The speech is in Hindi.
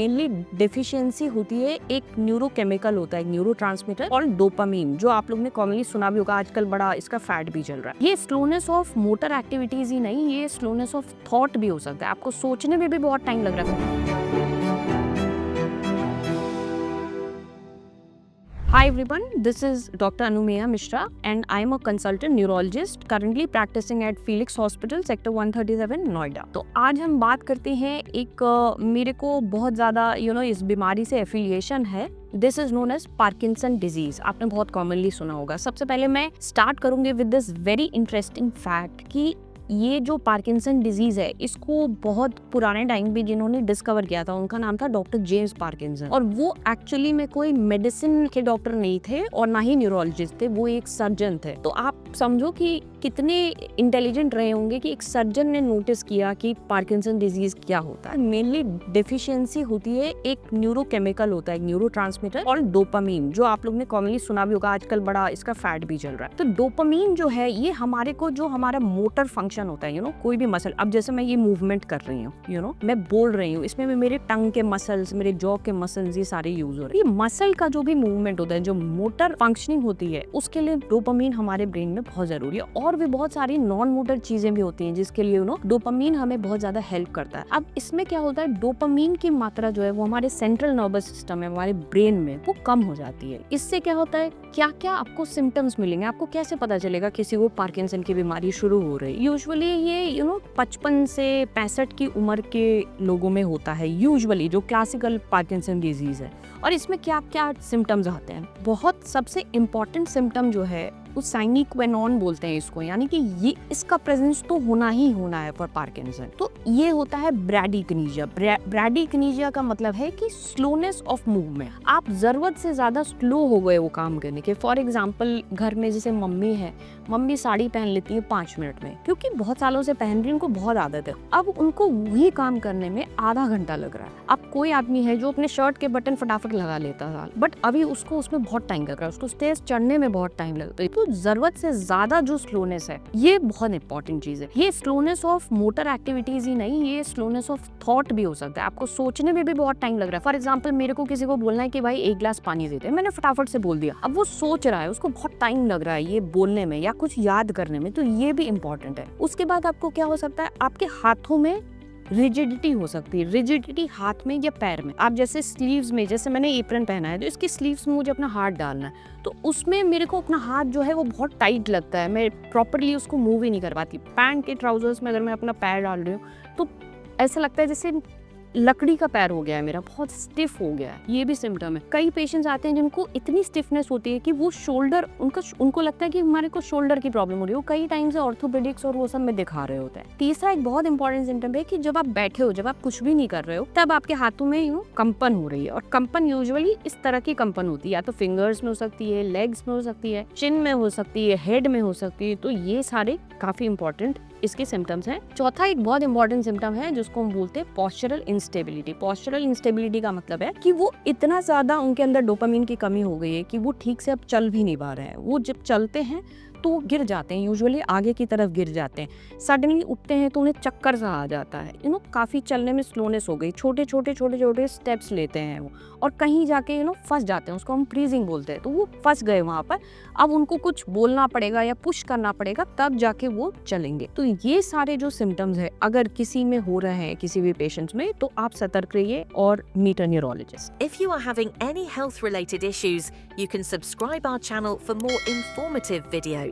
मेनली डेफिशिएंसी होती है, एक न्यूरोकेमिकल होता है, न्यूरोट्रांसमीटर और डोपामीन, जो आप लोग ने कॉमनली सुना भी होगा, आजकल बड़ा इसका फैट भी चल रहा है। ये स्लोनेस ऑफ मोटर एक्टिविटीज ही नहीं, ये स्लोनेस ऑफ थॉट भी हो सकता है। आपको सोचने में भी बहुत टाइम लग रहा है। Hi everyone, this is Dr. Anumeya Mishra and I am a consultant neurologist currently practicing at Felix Hospital, Sector 137, Noida. तो आज हम बात करते हैं एक मेरे को बहुत ज़्यादा इस बीमारी से एफिलिएशन है। This is known as Parkinson disease, आपने बहुत कॉमनली सुना होगा। सबसे पहले मैं स्टार्ट करूंगी with this very interesting fact कि ये जो पार्किंसन डिजीज है, इसको बहुत पुराने टाइम पे जिन्होंने डिस्कवर किया था उनका नाम था डॉक्टर जेम्स पार्किंसन। और वो एक्चुअली में कोई मेडिसिन के डॉक्टर नहीं थे और ना ही न्यूरोलॉजिस्ट थे, वो एक सर्जन थे। तो आप समझो कि कितने इंटेलिजेंट रहे होंगे कि एक सर्जन ने नोटिस किया कि पार्किंसन डिजीज क्या होता है। मेनली डेफिशिएंसी होती है, एक न्यूरोकेमिकल होता है, न्यूरोट्रांसमीटर और डोपामीन, जो आप लोग ने कॉमनली सुना भी होगा, आजकल बड़ा इसका फैट भी चल रहा है। तो डोपामीन जो है ये हमारे को, जो हमारा मोटर फंक्शन होता है, कोई भी मसल, अब जैसे मैं ये मूवमेंट कर रही हूँ, मैं बोल रही हूँ, इसमें भी मेरे टंग के मसल्स, मेरे जॉ के मसल्स, ये सारे यूज हो रहे हैं। ये मसल का जो भी मूवमेंट होता है, जो मोटर फंक्शनिंग होती है, उसके लिए डोपामीन हमारे ब्रेन में बहुत जरूरी है। और भी बहुत सारी नॉन मोटर चीजें भी होती हैं जिसके लिए डोपामीन हमें बहुत ज्यादा हेल्प करता है। अब इसमें क्या होता है, डोपामीन की मात्रा जो है वो हमारे सेंट्रल नर्वस सिस्टम है, हमारे ब्रेन में, वो कम हो जाती है। इससे क्या होता है, क्या क्या आपको सिम्टम्स मिलेंगे, आपको कैसे पता चलेगा किसी को पार्किंसन की बीमारी शुरू हो रही है। यूजुअली ये 55 से 65 की उम्र के लोगों में होता है यूजुअली, जो क्लासिकल पार्किंसन डिजीज है। और इसमें क्या क्या सिम्टम्स आते हैं, बहुत सबसे इम्पोर्टेंट सिम्टम जो है उस साइनी क्वेनॉन बोलते हैं इसको, यानी कि ये इसका प्रेजेंस तो होना ही होना है फॉर पार्किंसन। तो ये होता है ब्रैडीकिनीजिया। ब्रैडीकिनीजिया का मतलब है कि स्लोनेस ऑफ मूवमेंट, आप जरूरत से ज्यादा स्लो हो गए वो काम करने के। फॉर एग्जांपल, घर में जैसे मम्मी है, मम्मी साड़ी पहन लेती है 5 मिनट में, क्योंकि बहुत सालों से पहन रही, उनको बहुत आदत है। अब उनको वही काम करने में आधा घंटा लग रहा है। अब कोई आदमी है जो अपने शर्ट के बटन फटाफट लगा लेता था, बट अभी उसको उसमें बहुत टाइम लग रहा है, उसको स्टेज चढ़ने में बहुत टाइम लगता है। तो जरूरत से ज्यादा जो स्लोनेस है, ये बहुत इंपॉर्टेंट चीज है। ये स्लोनेस ऑफ मोटर एक्टिविटीज ही नहीं, ये स्लोनेस ऑफ थॉट भी हो सकता है। आपको सोचने में भी बहुत टाइम लग रहा है। फॉर एग्जांपल, मेरे को किसी को बोलना है कि भाई 1 गिलास पानी दे दे, मैंने फटाफट से बोल दिया। अब वो सोच रहा है, उसको बहुत टाइम लग रहा है ये बोलने में या कुछ याद करने में, तो ये भी इंपॉर्टेंट है। उसके बाद आपको क्या हो सकता है, आपके हाथों में रिजिडिटी हो सकती है। रिजिडिटी हाथ में या पैर में, आप जैसे स्लीव्स में, जैसे मैंने एप्रन पहना है तो इसकी स्लीव्स में मुझे अपना हाथ डालना है, तो उसमें मेरे को अपना हाथ जो है वो बहुत टाइट लगता है, मैं प्रॉपरली उसको मूव ही नहीं कर पाती। पैंट के ट्राउजर्स में अगर मैं अपना पैर डाल रही हूँ तो ऐसा लगता है जैसे लकड़ी का पैर हो गया है मेरा, बहुत स्टिफ हो गया है। ये भी सिम्टम है। कई पेशेंट्स आते हैं जिनको इतनी स्टिफनेस होती है कि वो शोल्डर, उनको लगता है कि हमारे को शोल्डर की प्रॉब्लम हो रही है। वो कई टाइम से ऑर्थोपेडिक्स और वो सब में दिखा रहे होते हैं। तीसरा एक बहुत इंपॉर्टेंट सिम्टम है कि जब आप बैठे हो, जब आप कुछ भी नहीं कर रहे हो, तब आपके हाथों में कंपन हो रही है। और कंपन यूजुअली इस तरह की कंपन होती है, या तो फिंगर्स में हो सकती है, लेग्स में हो सकती है, चिन में हो सकती है, हेड में हो सकती है। तो ये सारे काफी इंपॉर्टेंट इसके सिम्टम्स हैं। चौथा एक बहुत इंपॉर्टेंट सिम्टम है जिसको हम बोलते हैं पोस्चरल इंस्टेबिलिटी। पोस्चरल इंस्टेबिलिटी का मतलब है कि वो इतना ज्यादा उनके अंदर डोपामीन की कमी हो गई है कि वो ठीक से अब चल भी नहीं पा रहे हैं। वो जब चलते हैं तो वो गिर जाते हैं, यूजुअली आगे की तरफ गिर जाते हैं। सडनली उठते हैं तो उन्हें चक्कर सा आ जाता है। काफी चलने में स्लोनेस हो गई, छोटे छोटे स्टेप्स लेते हैं वो, और कहीं जाके फंस जाते हैं, उसको हम फ्रीजिंग बोलते हैं। तो वो फंस गए वहां पर, अब उनको कुछ बोलना पड़ेगा या पुश करना पड़ेगा, तब जाके वो चलेंगे। तो ये सारे जो सिम्टम्स है अगर किसी में हो रहे हैं, किसी भी पेशेंट्स में, तो आप सतर्क रहिए और meet a neurologist. If you are having any health related issues, you can subscribe our channel for more informative videos.